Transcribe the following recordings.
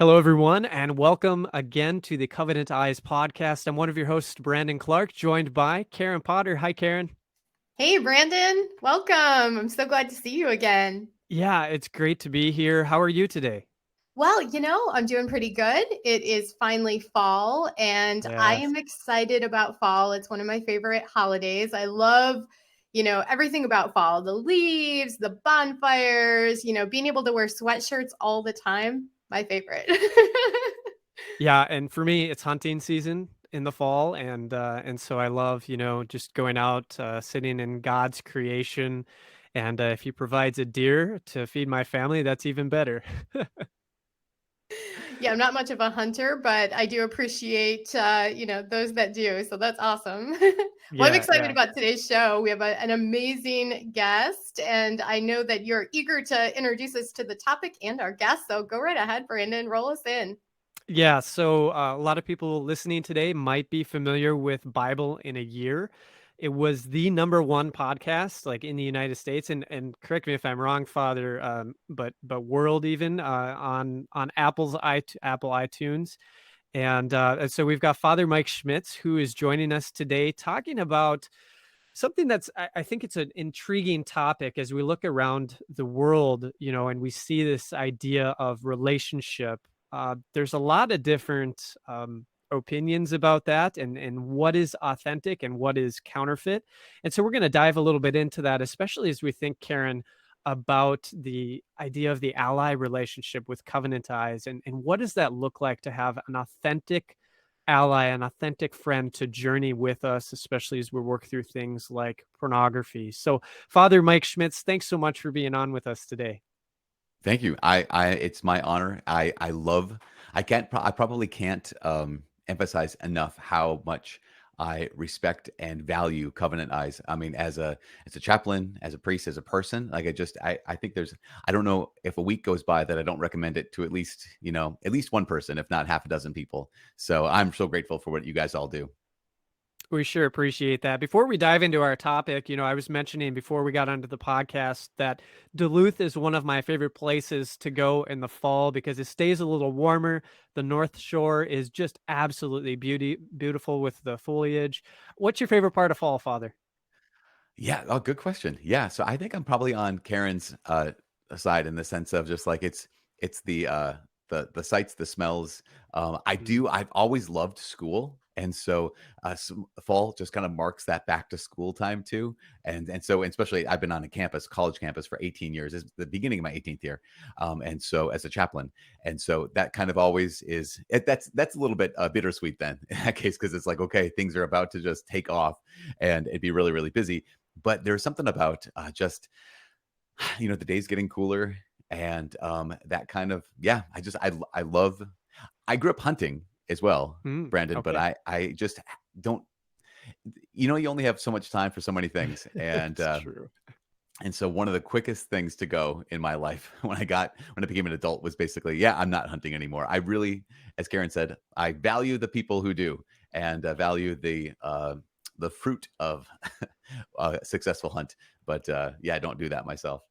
Hello, everyone, and welcome again to the Covenant Eyes podcast. I'm one of your hosts, Brandon Clark, joined by Karen Potter. Hi, Karen. Hey, Brandon. Welcome. I'm so glad to see you again. Yeah, it's great to be here. How are you today? Well, I'm doing pretty good. It is finally fall, and I Yes. am excited about fall. It's one of my favorite holidays. I love, everything about fall, the leaves, the bonfires, being able to wear sweatshirts all the time. My favorite. Yeah, and for me, it's hunting season in the fall, and so I love, just going out, sitting in God's creation, and if He provides a deer to feed my family, that's even better. Yeah, I'm not much of a hunter, but I do appreciate, those that do. So that's awesome. Well, I'm Yeah, excited yeah. about today's show. We have an amazing guest, and I know that you're eager to introduce us to the topic and our guest. So go right ahead, Brandon. Roll us in. Yeah, so a lot of people listening today might be familiar with Bible in a Year. It was the number one podcast like in the United States, and correct me if I'm wrong, Father, but world even on Apple iTunes, and so we've got Father Mike Schmitz who is joining us today, talking about something that's I think it's an intriguing topic as we look around the world, and we see this idea of relationship. There's a lot of different opinions about that, and what is authentic and what is counterfeit. And so we're going to dive a little bit into that, especially as we think, Karen, about the idea of the ally relationship with covenant eyes, and what does that look like to have an authentic ally, an authentic friend to journey with us, especially as we work through things like pornography. So, Father Mike Schmitz, thanks so much for being on with us today. Thank you. It's my honor. I probably can't emphasize enough how much I respect and value Covenant Eyes. I mean, as a chaplain, as a priest, as a person, like I think I don't know if a week goes by that I don't recommend it to at least one person, if not half a dozen people. So I'm so grateful for what you guys all do. We sure appreciate that. Before we dive into our topic, I was mentioning before we got onto the podcast that Duluth is one of my favorite places to go in the fall because it stays a little warmer. The North Shore is just absolutely beautiful with the foliage. What's your favorite part of fall, Father? Yeah, oh, good question. Yeah, so I think I'm probably on Karen's side in the sense of just like it's the sights, the smells. I've always loved school, and so fall just kind of marks that back to school time too. And so especially I've been on a campus, college campus for 18 years. It's the beginning of my 18th year, and so as a chaplain, and so that kind of always that's a little bit bittersweet then in that case because it's like okay, things are about to just take off and it'd be really really busy, but there's something about just the days getting cooler and that kind of yeah. I love. I grew up hunting as well, Brandon, but Okay. I just don't. You only have so much time for so many things, It's true. and so one of the quickest things to go in my life when I became an adult was basically, yeah, I'm not hunting anymore. I really, as Karen said, I value the people who do and value the fruit of a successful hunt. But yeah, I don't do that myself.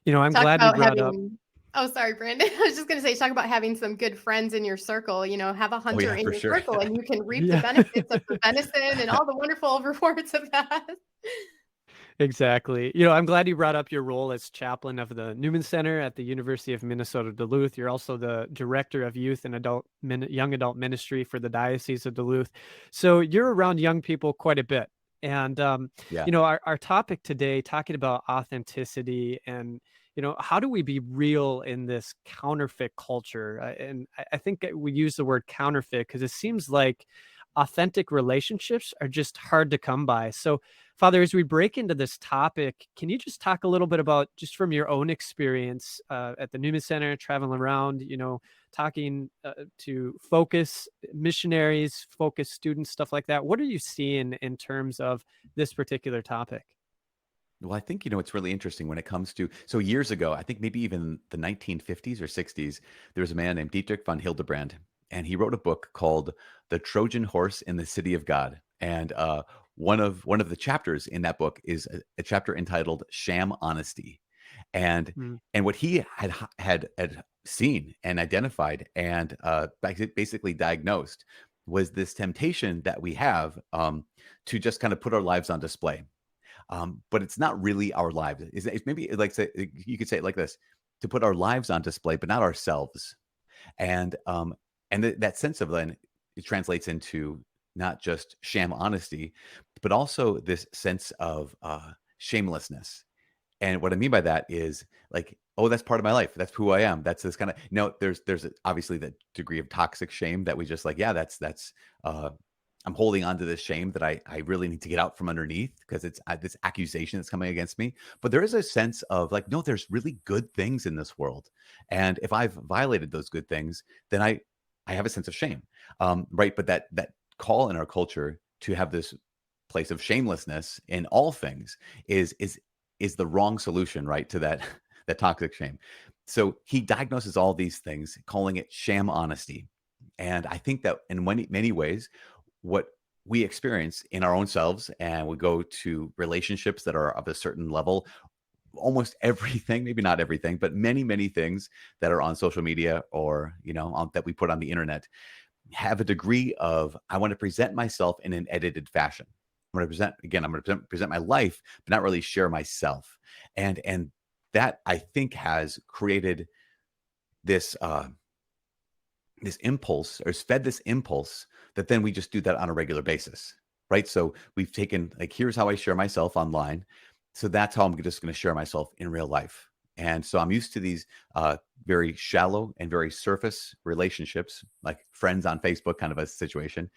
I'm Talk glad you about brought up. having, oh, sorry, Brandon. I was just going to say, talk about having some good friends in your circle. Have a Oh hunter yeah, in for your sure. circle, and you can reap the Yeah. benefits of the venison and all the wonderful rewards of that. Exactly. I'm glad you brought up your role as chaplain of the Newman Center at the University of Minnesota Duluth. You're also the director of youth and young adult ministry for the Diocese of Duluth. So you're around young people quite a bit. And Yeah. our topic today, talking about authenticity and how do we be real in this counterfeit culture? And I think that we use the word counterfeit because it seems like authentic relationships are just hard to come by. So Father, as we break into this topic, can you just talk a little bit about just from your own experience at the Newman Center, traveling around, talking to focus missionaries, focus students, stuff like that? What are you seeing in terms of this particular topic? Well, I think, it's really interesting when it comes to, so years ago, I think maybe even the 1950s or 60s, there was a man named Dietrich von Hildebrand, and he wrote a book called The Trojan Horse in the City of God. And one of the chapters in that book is a chapter entitled Sham Honesty. And Mm. what he had seen and identified and basically diagnosed was this temptation that we have to just kind of put our lives on display. But it's not really our lives. It's maybe like you could say it like this: to put our lives on display, but not ourselves. And that sense of then it translates into not just sham honesty, but also this sense of shamelessness. And what I mean by that is like, oh, that's part of my life. That's who I am. That's this kind of, there's obviously the degree of toxic shame that we just like, yeah, that's uh I'm holding on to this shame that I really need to get out from underneath because it's this accusation that's coming against me. But there is a sense of like, no, there's really good things in this world, and if I've violated those good things, then I have a sense of shame, right? But that call in our culture to have this place of shamelessness in all things is the wrong solution, right, to that that toxic shame. So he diagnoses all these things, calling it sham honesty. And I think that in many ways, what we experience in our own selves and we go to relationships that are of a certain level, almost everything, maybe not everything, but many things that are on social media or that we put on the internet have a degree of I want to present myself in an edited fashion. I'm going to present my life, but not really share myself. And that I think has created this this impulse, or has fed this impulse that then we just do that on a regular basis, right? So we've taken like, here's how I share myself online. So that's how I'm just going to share myself in real life. And so I'm used to these very shallow and very surface relationships, like friends on Facebook kind of a situation.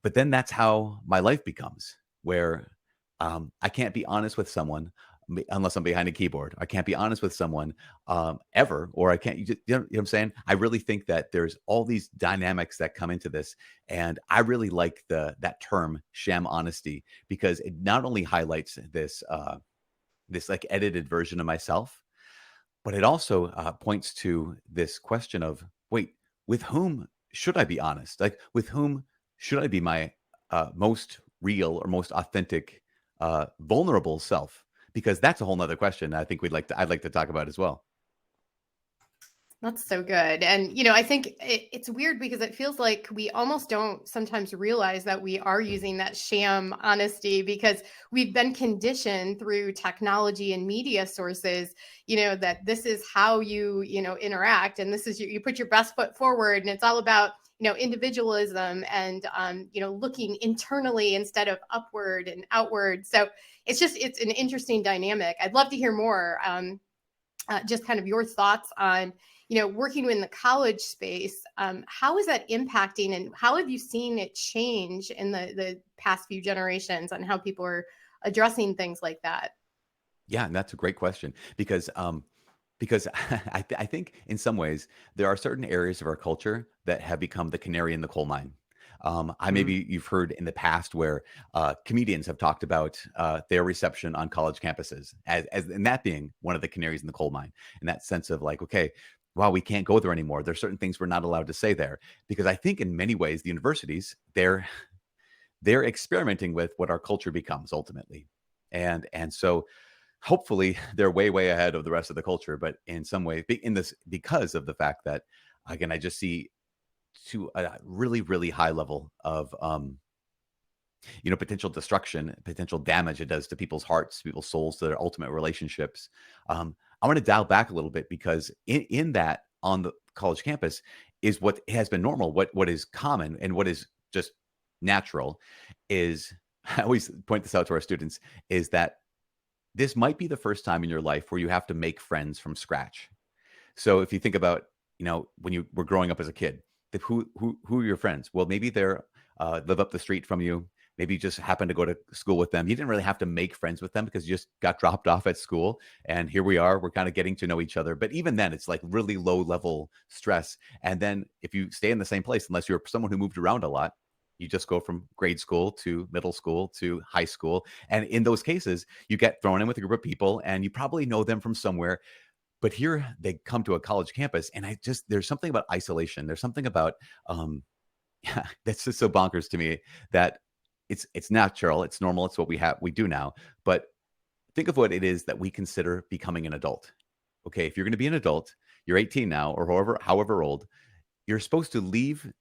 But then that's how my life becomes, where I can't be honest with someone unless I'm behind a keyboard. I can't be honest with someone ever, or I can't. You know what I'm saying? I really think that there's all these dynamics that come into this, and I really like that term sham honesty because it not only highlights this like edited version of myself, but it also points to this question of wait, with whom should I be honest? Like, with whom should I be my most real or most authentic, vulnerable self? Because that's a whole nother question I think I'd like to talk about as well. That's so good. And, I think it's weird because it feels like we almost don't sometimes realize that we are using that sham honesty because we've been conditioned through technology and media sources, that this is how you interact. And this is you put your best foot forward. And it's all about, individualism and, looking internally instead of upward and outward. So it's an interesting dynamic. I'd love to hear more. Just kind of your thoughts on working in the college space. How is that impacting, and how have you seen it change in the past few generations on how people are addressing things like that? Yeah, and that's a great question because I think in some ways there are certain areas of our culture that have become the canary in the coal mine. Mm. Maybe you've heard in the past where comedians have talked about their reception on college campuses as and that being one of the canaries in the coal mine, in that sense of like, okay, wow, we can't go there anymore. There's certain things we're not allowed to say there because I think in many ways the universities they're experimenting with what our culture becomes ultimately, and so hopefully they're way ahead of the rest of the culture. But in some way, in this because of the fact that again, I just see to a really high level of potential destruction, potential damage it does to people's hearts, people's souls, to their ultimate relationships. I want to dial back a little bit because in that on the college campus is what has been normal, what is common and what is just natural is I always point this out to our students is that this might be the first time in your life where you have to make friends from scratch. So if you think about, when you were growing up as a kid, who are your friends? Well, maybe they're live up the street from you. Maybe you just happen to go to school with them. You didn't really have to make friends with them because you just got dropped off at school. And here we are. We're kind of getting to know each other. But even then, it's like really low level stress. And then if you stay in the same place, unless you're someone who moved around a lot, you just go from grade school to middle school to high school. And in those cases, you get thrown in with a group of people and you probably know them from somewhere. But here they come to a college campus, and there's something about isolation. There's something about yeah, that's just so bonkers to me that it's natural, it's normal, it's what we do now. But think of what it is that we consider becoming an adult. okay, if you're going to be an adult, you're 18 now, or however old, you're supposed to leave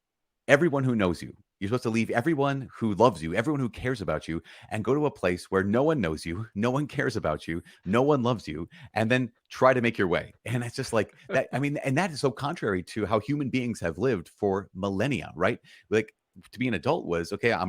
everyone who knows you. You're supposed to leave everyone who loves you, everyone who cares about you, and go to a place where no one knows you, no one cares about you, no one loves you, and then try to make your way. And it's just like that. I mean, and that is so contrary to how human beings have lived for millennia, right? Like, to be an adult was okay. I'm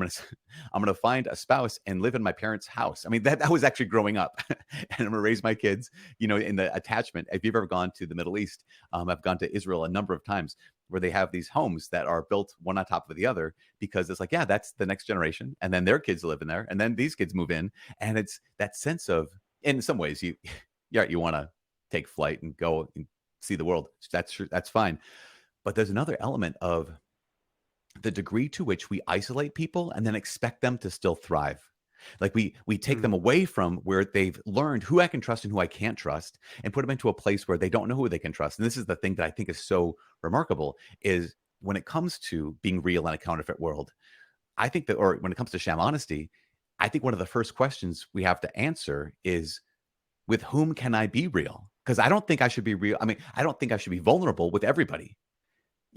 gonna find a spouse and live in my parents' house. I mean, that was actually growing up, and I'm gonna raise my kids, in the attachment. If you've ever gone to the Middle East, I've gone to Israel a number of times, where they have these homes that are built one on top of the other, because it's like, yeah, that's the next generation, and then their kids live in there, and then these kids move in, and it's that sense of, in some ways, yeah, you want to take flight and go and see the world. That's fine, but there's another element of the degree to which we isolate people and then expect them to still thrive. Like, we take them Mm. away from where they've learned who I can trust and who I can't trust, and put them into a place where they don't know who they can trust. And this is the thing that I think is so remarkable, is when it comes to being real in a counterfeit world, I think that, or when it comes to sham honesty, I think one of the first questions we have to answer is, with whom can I be real? Because I don't think I should be real. I mean, I don't think I should be vulnerable with everybody.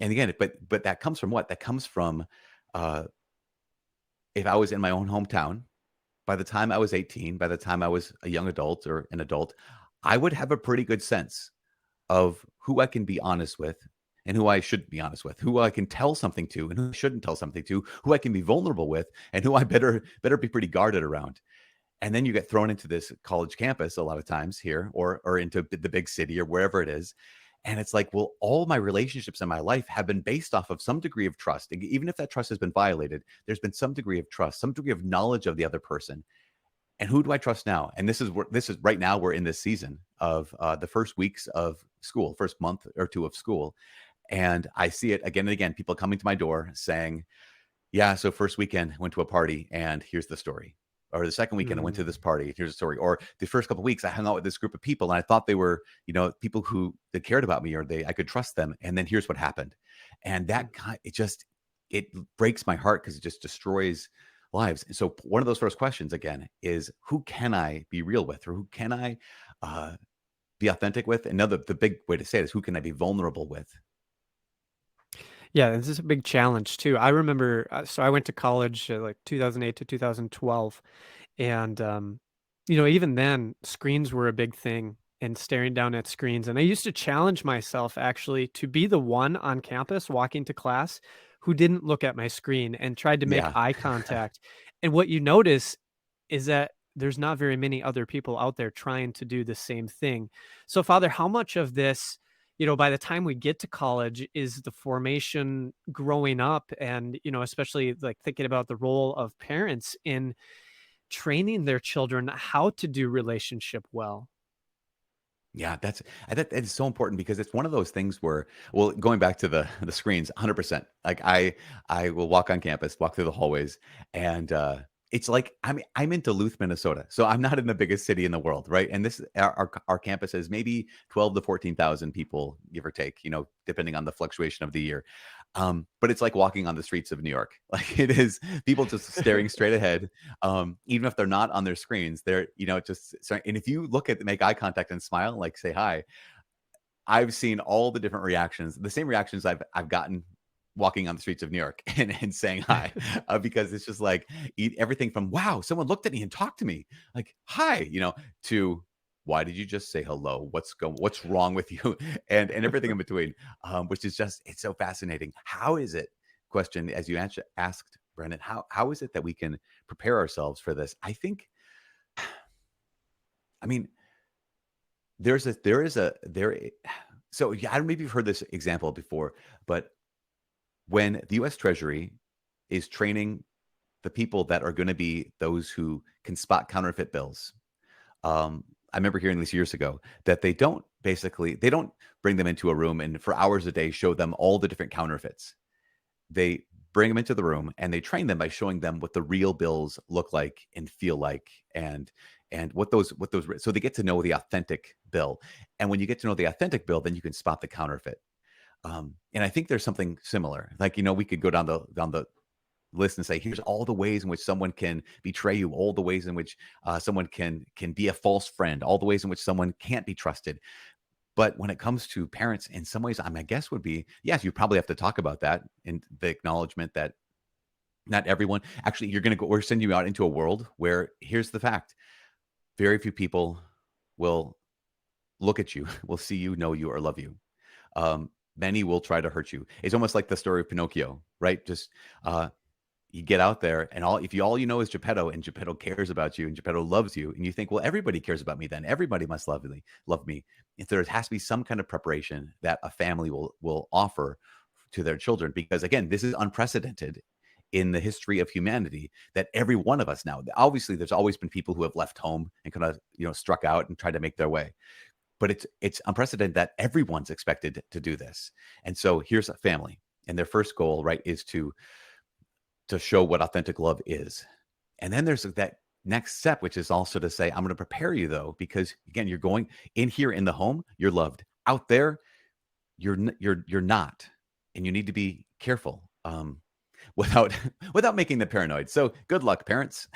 And again, but that comes from what? That comes from, uh, if I was in my own hometown, by the time I was 18, by the time I was a young adult or an adult, I would have a pretty good sense of who I can be honest with and who I shouldn't be honest with, who I can tell something to and who I shouldn't tell something to, who I can be vulnerable with and who I better be pretty guarded around. And then you get thrown into this college campus a lot of times here, or into the big city or wherever it is. And it's like, well, all my relationships in my life have been based off of some degree of trust. And even if that trust has been violated, there's been some degree of trust, some degree of knowledge of the other person. And who do I trust now? And this is right now, we're in this season of the first weeks of school, first month or two of school. And I see it again and again, people coming to my door saying, yeah, so first weekend I went to a party and here's the story. Or the second weekend I went to Mm. this party, here's a story. Or the first couple of weeks I hung out with this group of people and I thought they were, people who that cared about me, or I could trust them. And then here's what happened. And Mm. it breaks my heart, because it just destroys lives. And so one of those first questions again is, who can I be real with, or who can I uh, be authentic with? Another, the big way to say it is, who can I be vulnerable with? Yeah, this is a big challenge too. I remember, so I went to college like 2008 to 2012, and even then, screens were a big thing, and staring down at screens. And I used to challenge myself actually to be the one on campus walking to class who didn't look at my screen and tried to make Yeah. eye contact. And what you notice is that there's not very many other people out there trying to do the same thing. So, Father, how much of this, by the time we get to college, is the formation growing up, and, especially like thinking about the role of parents in training their children how to do relationship well? Yeah, that is so important, because it's one of those things where, well, going back to the screens, 100%. Like, I will walk on campus, walk through the hallways, and it's like, I'm in Duluth, Minnesota, so I'm not in the biggest city in the world, right? And this our campus is maybe 12 to 14,000 people, give or take, depending on the fluctuation of the year. But it's like walking on the streets of New York. Like, it is people just staring straight ahead. Even if they're not on their screens, they're, and if you make eye contact and smile, like say hi, I've seen all the different reactions, the same reactions I've gotten walking on the streets of New York and saying hi, because it's just like, everything from, wow, someone looked at me and talked to me, like, hi, to, why did you just say hello? What's wrong with you? And everything in between, which is just, it's so fascinating. How is it, question, as you asked, Brendan, how is it that we can prepare ourselves for this? I think, I mean, there. So yeah, I don't, maybe you've heard this example before, but when the U.S. Treasury is training the people that are going to be those who can spot counterfeit bills, I remember hearing this years ago, that they don't bring them into a room and for hours a day show them all the different counterfeits. They bring them into the room and they train them by showing them what the real bills look like and feel like, and what those, so they get to know the authentic bill. And when you get to know the authentic bill, then you can spot the counterfeit. And I think there's something similar. Like, we could go down the list and say, here's all the ways in which someone can betray you, all the ways in which someone can be a false friend, all the ways in which someone can't be trusted. But when it comes to parents, in some ways, my guess would be, yes, you probably have to talk about that and the acknowledgement that not everyone actually we're sending you out into a world where here's the fact. Very few people will look at you, will see you, know you, or love you. Many will try to hurt you. It's almost like the story of Pinocchio, right? Just you get out there and all you know is Geppetto, and Geppetto cares about you and Geppetto loves you, and you think, well, everybody cares about me, then everybody must love me. If there has to be some kind of preparation that a family will offer to their children, because again, this is unprecedented in the history of humanity, that every one of us now, obviously there's always been people who have left home and kind of struck out and tried to make their way, but it's unprecedented that everyone's expected to do this. And so here's a family, and their first goal, right, is to show what authentic love is. And then there's that next step, which is also to say, I'm going to prepare you though, because again, you're going in here in the home, you're loved. Out there, you're not, and you need to be careful without making them paranoid. So good luck, parents.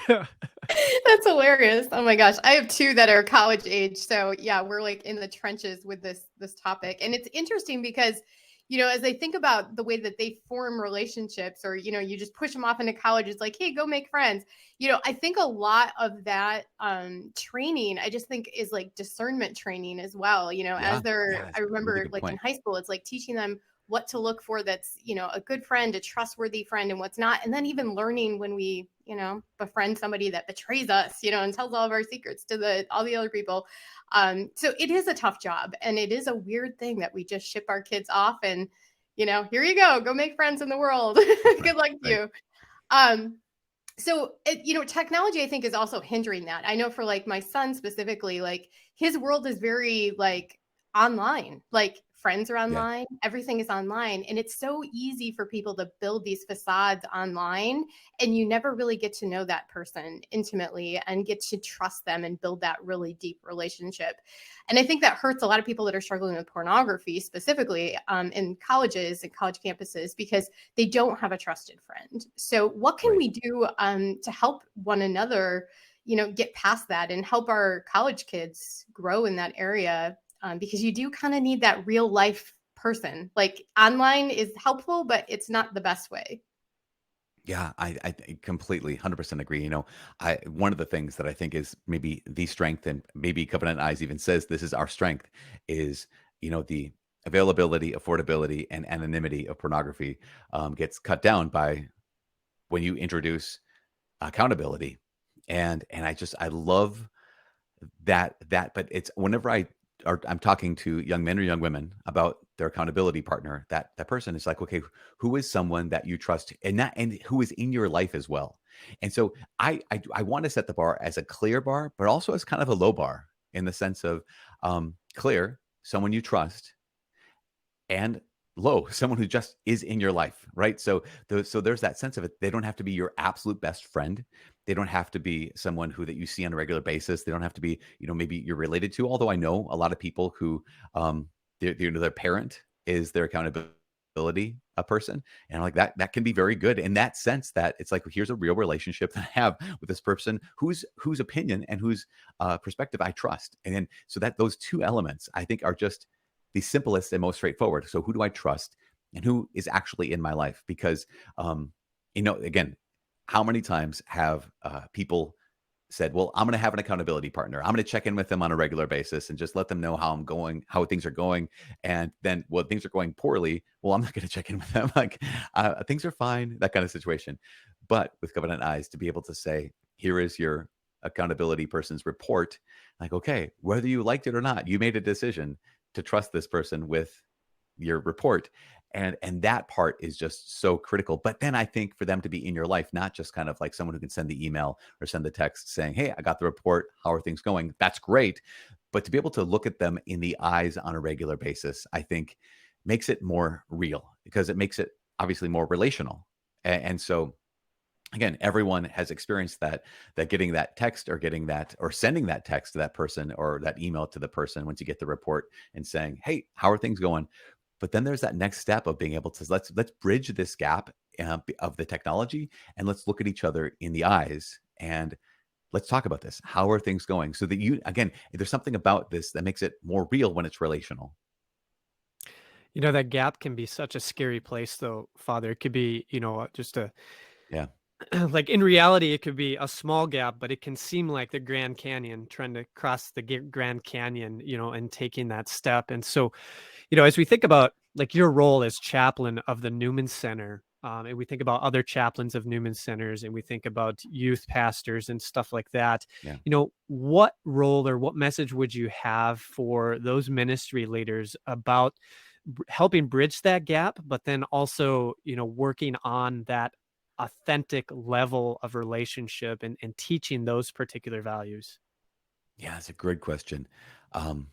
That's hilarious. Oh my gosh. I have two that are college age. So yeah, we're like in the trenches with this topic. And it's interesting because, as I think about the way that they form relationships, or, you just push them off into college, it's like, hey, go make friends. I think a lot of that training, I just think is like discernment training as well. As they're, I remember really like point. In high school, it's like teaching them what to look for that's, a good friend, a trustworthy friend, and what's not. And then even learning when we, befriend somebody that betrays us, and tells all of our secrets to all the other people. So it is a tough job, and it is a weird thing that we just ship our kids off and, here you go make friends in the world. Good luck to you. So, technology, I think, is also hindering that. I know for like my son specifically, like his world is very like online, like friends are online, everything is online. And it's so easy for people to build these facades online, and you never really get to know that person intimately and get to trust them and build that really deep relationship. And I think that hurts a lot of people that are struggling with pornography, specifically in colleges and college campuses, because they don't have a trusted friend. So what can we do to help one another, get past that and help our college kids grow in that area? Because you do kind of need that real life person. Like online is helpful, but it's not the best way. Yeah, I completely 100% agree. One of the things that I think is maybe the strength, and maybe Covenant Eyes even says this is our strength, is, the availability, affordability, and anonymity of pornography gets cut down by when you introduce accountability. And I love that, but it's whenever I'm talking to young men or young women about their accountability partner, that person is like, okay, who is someone that you trust, and who is in your life as well. And so I want to set the bar as a clear bar, but also as kind of a low bar, in the sense of clear, someone you trust, and low, someone who just is in your life, right? So there's that sense of it. They don't have to be your absolute best friend. They don't have to be someone that you see on a regular basis. They don't have to be, maybe you're related to, although I know a lot of people who, their parent is their accountability person. And like that can be very good in that sense, that it's like, here's a real relationship that I have with this person whose opinion and whose perspective I trust. And then, so that those two elements, I think, are just the simplest and most straightforward. So who do I trust, and who is actually in my life? Because, again, how many times have people said, well, I'm going to have an accountability partner. I'm going to check in with them on a regular basis and just let them know how things are going. And then, well, things are going poorly, well, I'm not going to check in with them. Like things are fine, that kind of situation. But with Covenant Eyes, to be able to say, here is your accountability person's report. Like, okay, whether you liked it or not, you made a decision to trust this person with your report. And that part is just so critical. But then I think for them to be in your life, not just kind of like someone who can send the email or send the text saying, hey, I got the report, how are things going? That's great. But to be able to look at them in the eyes on a regular basis, I think makes it more real, because it makes it obviously more relational. And so again, everyone has experienced that getting that text, or getting that, or sending that text to that person, or that email to the person once you get the report, and saying, hey, how are things going? But then there's that next step of being able to, let's bridge this gap of the technology, and let's look at each other in the eyes. And let's talk about this. How are things going? So that you, again, there's something about this that makes it more real when it's relational. You know, that gap can be such a scary place though, Father. It could be, just a Yeah. like in reality, it could be a small gap, but it can seem like the Grand Canyon, trying to cross the Grand Canyon, and taking that step. And so, as we think about like your role as chaplain of the Newman Center, and we think about other chaplains of Newman Centers, and we think about youth pastors and stuff like that, Yeah. what role or what message would you have for those ministry leaders about helping bridge that gap, but then also, working on that authentic level of relationship and teaching those particular values? Yeah, it's a great question. Um,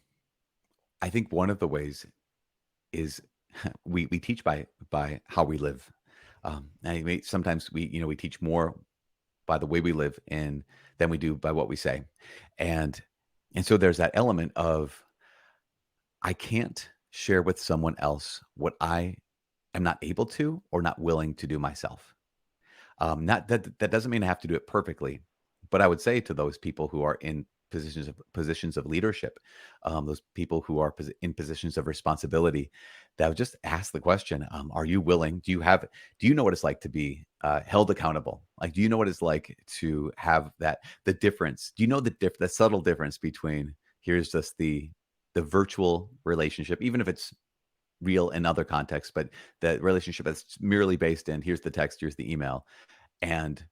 I think one of the ways is we teach by how we live. Sometimes we teach more by the way we live and than we do by what we say. And so there's that element of I can't share with someone else what I am not able to or not willing to do myself. Not that doesn't mean I have to do it perfectly, but I would say to those people who are in positions of leadership, those people who are in positions of responsibility, that I would just ask the question: Are you willing? Do you know what it's like to be held accountable? Like, do you know what it's like to have the difference? Do you know the subtle difference between here's just the virtual relationship, even if it's real in other contexts, but the relationship that's merely based in here's the text, here's the email, and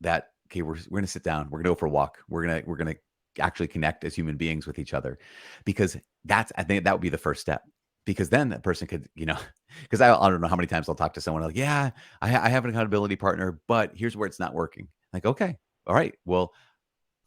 that okay, we're gonna sit down, we're gonna go for a walk, we're gonna actually connect as human beings with each other, because I think that would be the first step. Because then that person could, because I don't know how many times I'll talk to someone like, yeah, I have an accountability partner, but here's where it's not working. Like, okay, all right, well,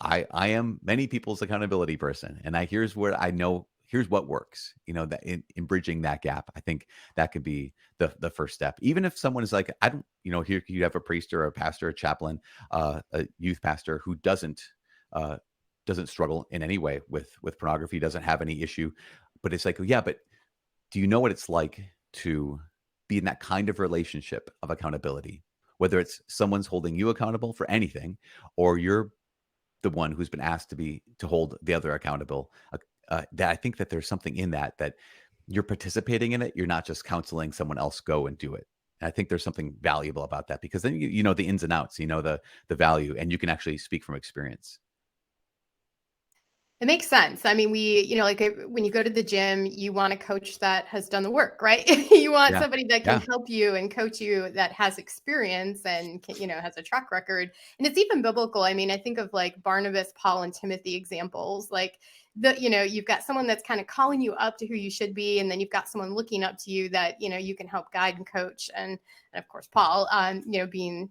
I am many people's accountability person, and here's where I know here's what works. That in bridging that gap, I think that could be the first step. Even if someone is like, I don't, here you have a priest or a pastor, a chaplain, a youth pastor who uh, doesn't struggle in any way with pornography, doesn't have any issue, but it's like, yeah, but do you know what it's like to be in that kind of relationship of accountability? Whether it's someone's holding you accountable for anything, or you're the one who's been asked to hold the other accountable. That I think that there's something in that you're participating in it. You're not just counseling someone else go and do it. And I think there's something valuable about that, because then you know the ins and outs, the value, and you can actually speak from experience. It makes sense. I mean, when you go to the gym, you want a coach that has done the work, right? You want Yeah, somebody that can yeah, help you and coach you, that has experience and has a track record. And it's even biblical. I mean, I think of like Barnabas, Paul, and Timothy examples. Like you've got someone that's kind of calling you up to who you should be, and then you've got someone looking up to you that you can help guide and coach. And of course, Paul, being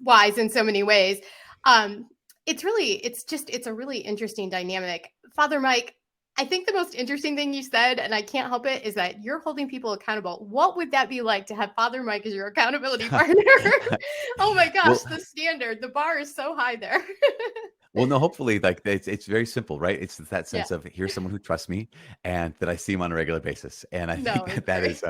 wise in so many ways. Um, it's a really interesting dynamic. Father Mike, I think the most interesting thing you said, and I can't help it, is that you're holding people accountable. What would that be like to have Father Mike as your accountability partner? Oh my gosh, well, the bar is so high there. well, no, hopefully, like it's very simple, right? It's that Yeah, sense of here's someone who trusts me and that I see him on a regular basis, and I no, think it's that great. is,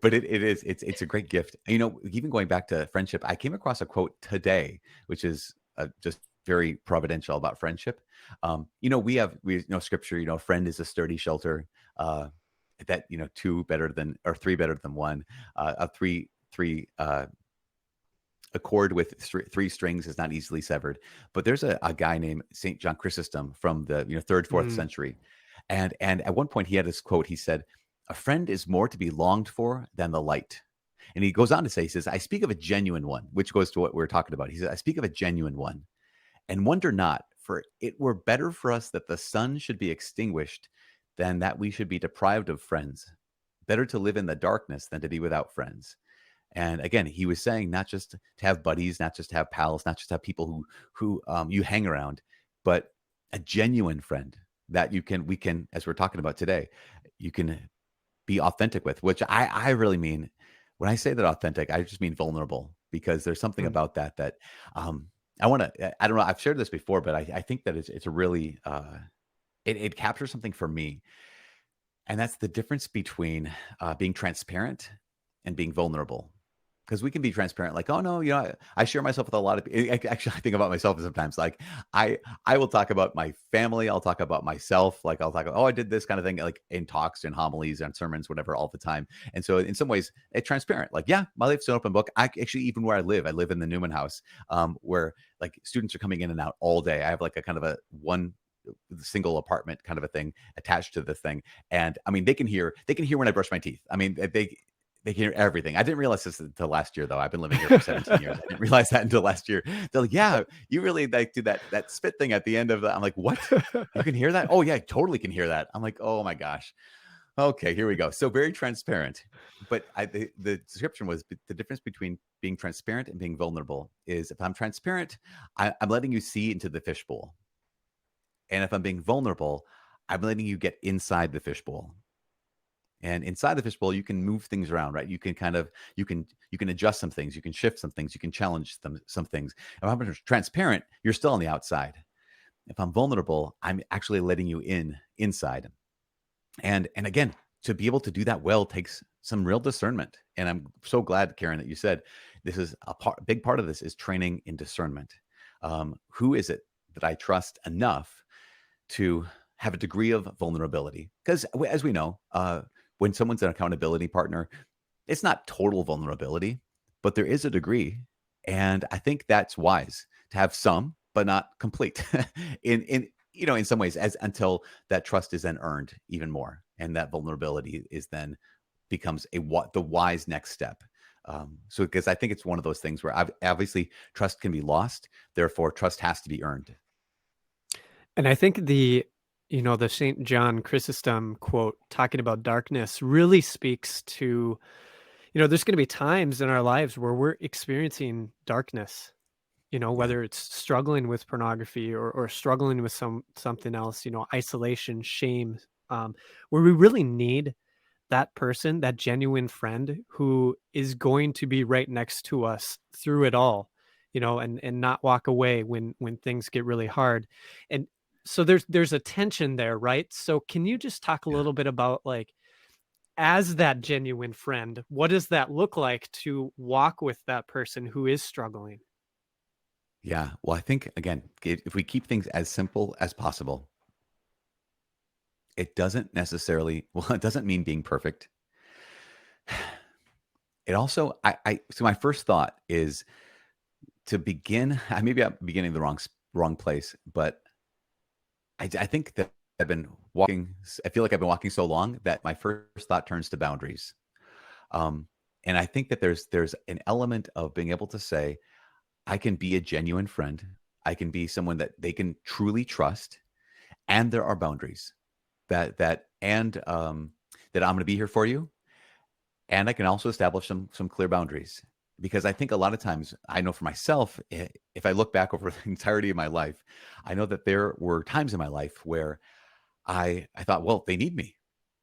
but it's a great gift. Even going back to friendship, I came across a quote today, which is just very providential about friendship. We scripture. Friend is a sturdy shelter. That two better than or three better than one. A three a cord with three strings is not easily severed. But there's a guy named Saint John Chrysostom from the third, fourth Mm, century, and at one point he had this quote. He said, "A friend is more to be longed for than the light." And he goes on to say, he says, "I speak of a genuine one," which goes to what we're talking about. He said, "I speak of a genuine one, and wonder not, for it were better for us that the sun should be extinguished than that we should be deprived of friends. Better to live in the darkness than to be without friends." And again, he was saying not just to have buddies, not just to have pals, not just to have people who you hang around, but a genuine friend that we can, as we're talking about today, you can be authentic with. Which I really mean when I say that authentic, I just mean vulnerable, because there's something mm. about that um, I want to. I don't know. I've shared this before, but I think that it's a really it captures something for me, and that's the difference between being transparent and being vulnerable. because we can be transparent, like, oh no, I share myself with a lot of actually, I think about myself sometimes, like I will talk about my family, I'll talk about myself, like I'll talk about, oh, I did this kind of thing, like in talks and homilies and sermons, whatever, all the time. And so in some ways it's transparent, like, yeah, my life's an open book. I actually, even where I live in the Newman house, where like students are coming in and out all day. I have like a kind of a one single apartment kind of a thing attached to the thing. And I mean, they can hear when I brush my teeth. I mean, they can hear everything. I didn't realize this until last year, though. I've been living here for 17 years. I didn't realize that until last year. They're like, yeah, you really like do that spit thing at the end of the. I'm like, what? You can hear that? Oh yeah, I totally can hear that. I'm like, oh my gosh. Okay, here we go. So very transparent. But the description was the difference between being transparent and being vulnerable is if I'm transparent, I'm letting you see into the fishbowl. And if I'm being vulnerable, I'm letting you get inside the fishbowl. And inside the fishbowl, you can move things around, right? You can kind of you can adjust some things, you can shift some things, you can challenge some things. If I'm transparent, you're still on the outside. If I'm vulnerable, I'm actually letting you inside. And again, to be able to do that well takes some real discernment. And I'm so glad, Karen, that you said this is big part of this is training in discernment. Who is it that I trust enough to have a degree of vulnerability? Because as we know, when someone's an accountability partner, it's not total vulnerability, but there is a degree. And I think that's wise to have some, but not complete in some ways, as until that trust is then earned even more. And that vulnerability is then becomes the wise next step. So because I think it's one of those things where obviously trust can be lost. Therefore, trust has to be earned. And I think the St. John Chrysostom quote talking about darkness really speaks to, there's going to be times in our lives where we're experiencing darkness, Yeah. whether it's struggling with pornography or struggling with something else, isolation, shame, where we really need that person, that genuine friend who is going to be right next to us through it all, and not walk away when things get really hard. And so there's a tension there, right? So can you just talk a Yeah. little bit about, like, as that genuine friend, what does that look like to walk with that person who is struggling? Yeah. Well, I think again, if we keep things as simple as possible, it doesn't necessarily, well, it doesn't mean being perfect. It also, so my first thought is to begin, maybe I'm beginning the wrong place, but I think that I feel like I've been walking so long that my first thought turns to boundaries. Um, and I think that there's an element of being able to say, I can be a genuine friend. I can be someone that they can truly trust. And there are boundaries that I'm going to be here for you. And I can also establish some clear boundaries, because I think a lot of times, I know for myself, if I look back over the entirety of my life, I know that there were times in my life where I thought, well, they need me.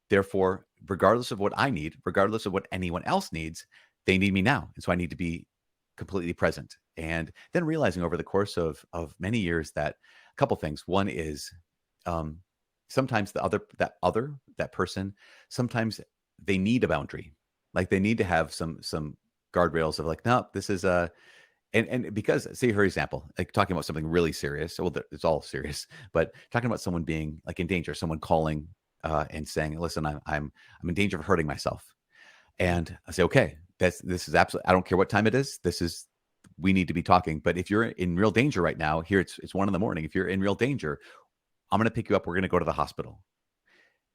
Therefore, regardless of what I need, regardless of what anyone else needs, they need me now. And so I need to be completely present. And then realizing over the course of many years that a couple things. One is um, sometimes that person, sometimes they need a boundary. Like they need to have some guardrails of like, no, this is a and because, say, for example, like talking about something really serious. Well, it's all serious, but talking about someone being like in danger, someone calling and saying, "Listen, I'm in danger of hurting myself," and I say, "Okay, this is absolutely. I don't care what time it is. We need to be talking. But if you're in real danger right now, here it's 1 a.m. If you're in real danger, I'm going to pick you up. We're going to go to the hospital."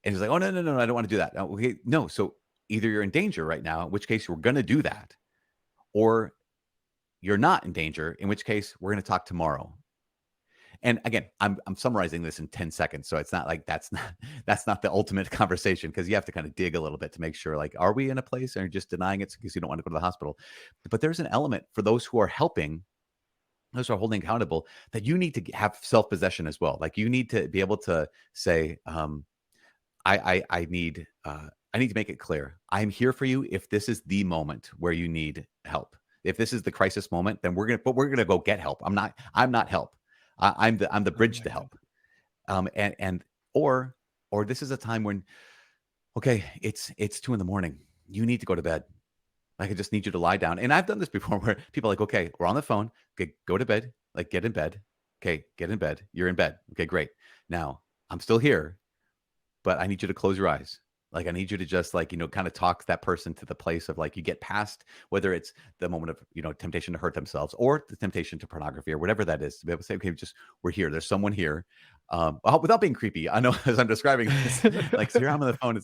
And he's like, "Oh no, I don't want to do that." Okay, no. So either you're in danger right now, in which case we're going to do that, or you're not in danger, in which case we're going to talk tomorrow. And again, I'm summarizing this in 10 seconds. So it's not like that's not the ultimate conversation, because you have to kind of dig a little bit to make sure, like, are we in a place, or just denying it because you don't want to go to the hospital? But there's an element for those who are helping, those who are holding accountable, that you need to have self-possession as well. Like you need to be able to say, I need to make it clear. I'm here for you if this is the moment where you need help. If this is the crisis moment, then we're gonna go get help. I'm not help. I'm the Oh bridge my to God. help. And or this is a time when, okay, it's 2 a.m. You need to go to bed. Like, I just need you to lie down. And I've done this before where people are like, okay, we're on the phone. Okay, go to bed. Like, get in bed. Okay, get in bed. You're in bed. Okay, great. Now I'm still here, but I need you to close your eyes. Like, I need you to just, like, kind of talk that person to the place of, like, you get past whether it's the moment of, temptation to hurt themselves or the temptation to pornography or whatever that is, to be able to say, okay, just, we're here. There's someone here. Without being creepy. I know as I'm describing this, like, so here I'm on the phone.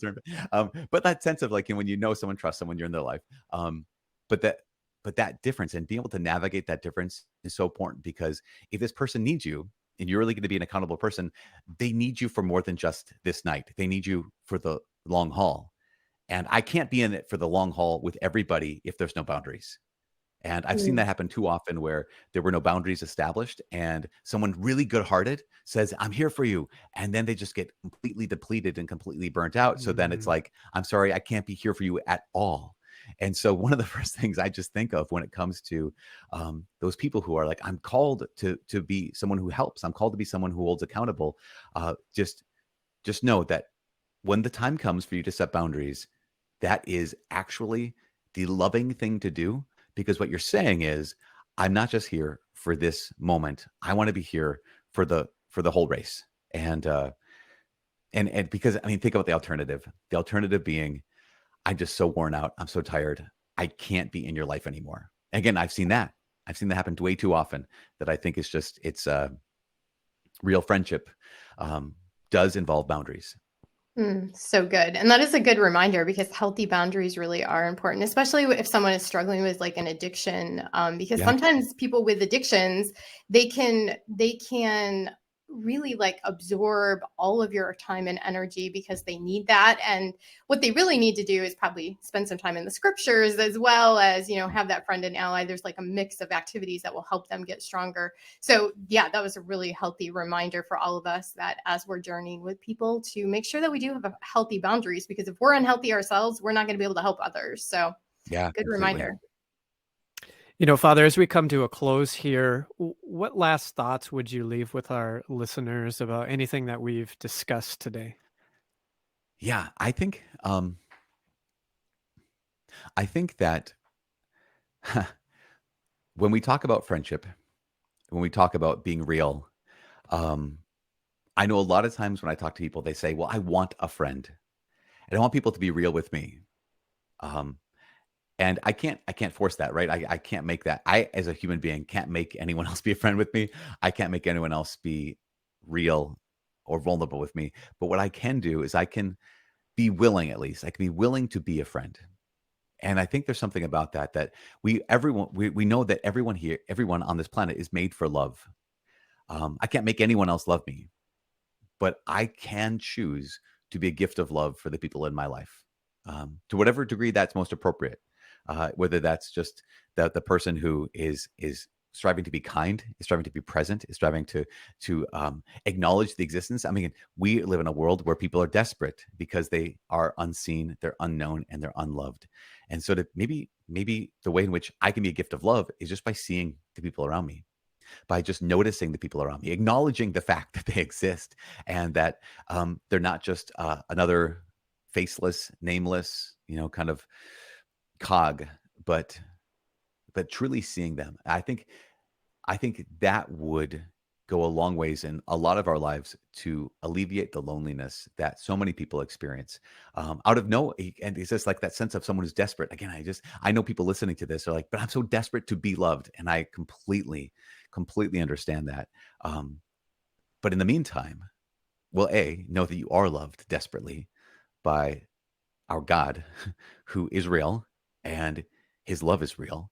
But that sense of, like, when someone trusts someone, you're in their life. Um, but that, but that difference and being able to navigate that difference is so important, because if this person needs you and you're really going to be an accountable person, they need you for more than just this night. They need you for the long haul. And I can't be in it for the long haul with everybody if there's no boundaries. And I've seen Mm, that happen too often where there were no boundaries established and someone really good hearted says, I'm here for you. And then they just get completely depleted and completely burnt out. So then it's Mm, like, I'm sorry, I can't be here for you at all. And so one of the first things I just think of when it comes to those people who are like, I'm called to be someone who helps. I'm called to be someone who holds accountable. Just know that when the time comes for you to set boundaries, that is actually the loving thing to do, because what you're saying is, I'm not just here for this moment. I want to be here for the whole race. And because, I mean, think about the alternative. The alternative being, I'm just so worn out. I'm so tired. I can't be in your life anymore. Again, I've seen that. I've seen that happen way too often, that I think it's real friendship does involve boundaries. so good. And that is a good reminder, because healthy boundaries really are important, especially if someone is struggling with like an addiction. Because Yeah. sometimes people with addictions, they can really like absorb all of your time and energy because they need that. And what they really need to do is probably spend some time in the scriptures, as well as, have that friend and ally. There's like a mix of activities that will help them get stronger. So, yeah, that was a really healthy reminder for all of us, that as we're journeying with people, to make sure that we do have healthy boundaries, because if we're unhealthy ourselves, we're not going to be able to help others. So, Yeah, good completely. reminder. Father, as we come to a close here, what last thoughts would you leave with our listeners about anything that we've discussed today? Yeah, I think that when we talk about friendship, when we talk about being real, um, I know a lot of times when I talk to people, they say, "Well, I want a friend, and I want people to be real with me." Um, and I can't force that, right? I can't make that. I, as a human being, can't make anyone else be a friend with me. I can't make anyone else be real or vulnerable with me. But what I can do is I can be willing, at least. I can be willing to be a friend. And I think there's something about that we know that everyone on this planet is made for love. I can't make anyone else love me, but I can choose to be a gift of love for the people in my life, to whatever degree that's most appropriate. Whether that's just the person who is striving to be kind, is striving to be present, is striving to acknowledge the existence. I mean, we live in a world where people are desperate because they are unseen, they're unknown, and they're unloved. And so, maybe the way in which I can be a gift of love is just by seeing the people around me, by just noticing the people around me, acknowledging the fact that they exist, and that they're not just another faceless, nameless, kind of cog, but truly seeing them. I think that would go a long ways in a lot of our lives to alleviate the loneliness that so many people experience. Out of no, and it's just like that sense of someone who's desperate. Again, I know people listening to this are like, but I'm so desperate to be loved, and I completely understand that. Um, but in the meantime, well, know that you are loved desperately by our God, who is real, and His love is real.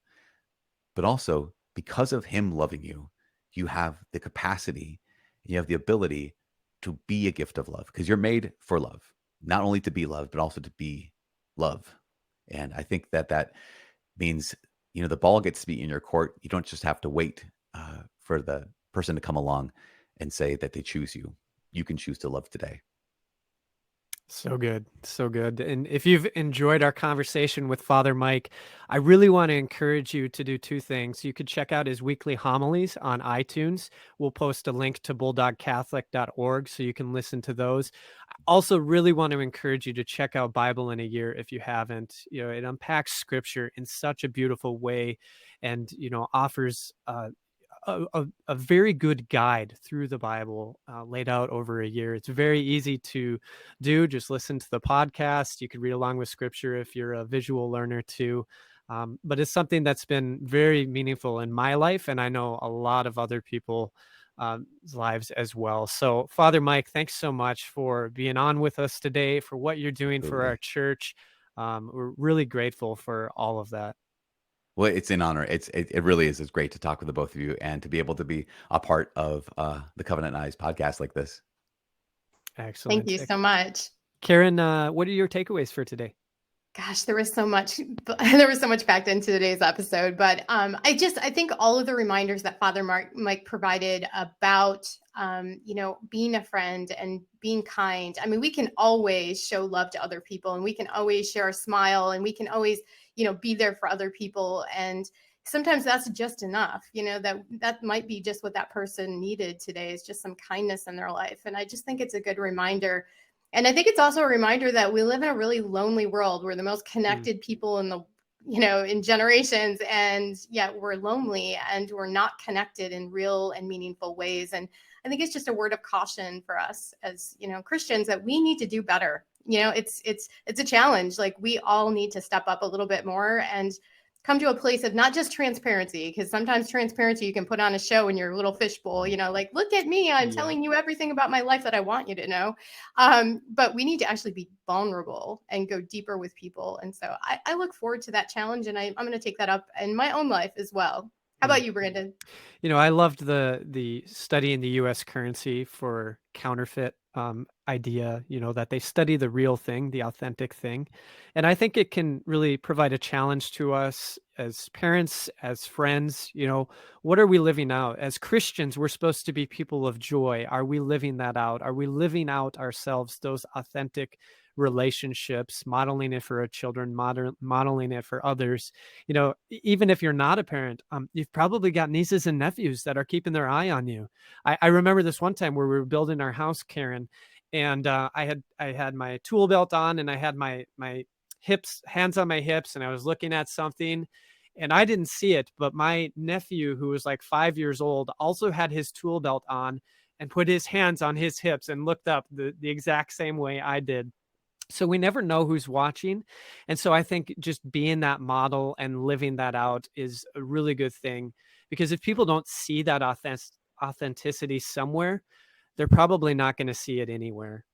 But also, because of Him loving you, you have the capacity, you have the ability to be a gift of love, because you're made for love, not only to be loved, but also to be love. And I think that means, the ball gets to be in your court. You don't just have to wait for the person to come along and say that they choose you. You can choose to love today. So good. So good. And if you've enjoyed our conversation with Father Mike, I really want to encourage you to do two things. You could check out his weekly homilies on iTunes. We'll post a link to bulldogcatholic.org so you can listen to those. I also really want to encourage you to check out Bible in a Year if you haven't. It unpacks scripture in such a beautiful way and, offers a very good guide through the Bible laid out over a year. It's very easy to do. Just listen to the podcast. You can read along with scripture if you're a visual learner too. But it's something that's been very meaningful in my life, and I know a lot of other people lives as well. So, Father Mike, thanks so much for being on with us today, for what you're doing for our Absolutely. church. We're really grateful for all of that. Well, it's an honor. It really is. It's great to talk with the both of you and to be able to be a part of the Covenant Eyes podcast like this. Thank Excellent. you so much. Karen, what are your takeaways for today? Gosh, there was so much there was so much packed into today's episode, but I think all of the reminders that Father Mike provided about being a friend and being kind. I mean, we can always show love to other people, and we can always share a smile, and we can always be there for other people, and sometimes that's just enough. That might be just what that person needed today, is just some kindness in their life. And I just think it's a good reminder. And I think it's also a reminder that we live in a really lonely world. We're the most connected people in generations, and yet we're lonely and we're not connected in real and meaningful ways. And I think it's just a word of caution for us as, Christians, that we need to do better. It's a challenge. Like, we all need to step up a little bit more and come to a place of not just transparency, because sometimes transparency you can put on a show in your little fishbowl, like, look at me, I'm telling you everything about my life that I want you to know. But we need to actually be vulnerable and go deeper with people. And so I look forward to that challenge, and I'm going to take that up in my own life as well. How about you, Brandon? I loved the study in the U.S. currency for counterfeit idea, that they study the real thing, the authentic thing. And I think it can really provide a challenge to us as parents, as friends. What are we living out? As Christians, we're supposed to be people of joy. Are we living that out? Are we living out ourselves, those authentic relationships, modeling it for our children, modeling it for others? Even if you're not a parent, you've probably got nieces and nephews that are keeping their eye on you. I remember this one time where we were building our house, Karen, and I had my tool belt on, and I had my hands on my hips, and I was looking at something, and I didn't see it, but my nephew, who was like 5 years old, also had his tool belt on and put his hands on his hips and looked up the exact same way I did. So we never know who's watching. And so I think just being that model and living that out is a really good thing, because if people don't see that authenticity somewhere, they're probably not going to see it anywhere.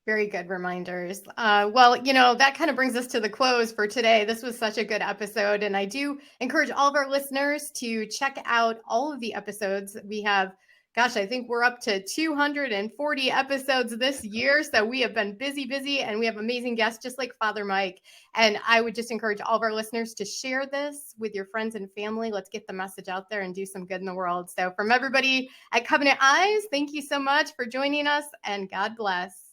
Very good reminders. Well, that kind of brings us to the close for today. This was such a good episode. And I do encourage all of our listeners to check out all of the episodes that we have. Gosh, I think we're up to 240 episodes this year. So we have been busy, and we have amazing guests just like Father Mike. And I would just encourage all of our listeners to share this with your friends and family. Let's get the message out there and do some good in the world. So from everybody at Covenant Eyes, thank you so much for joining us, and God bless.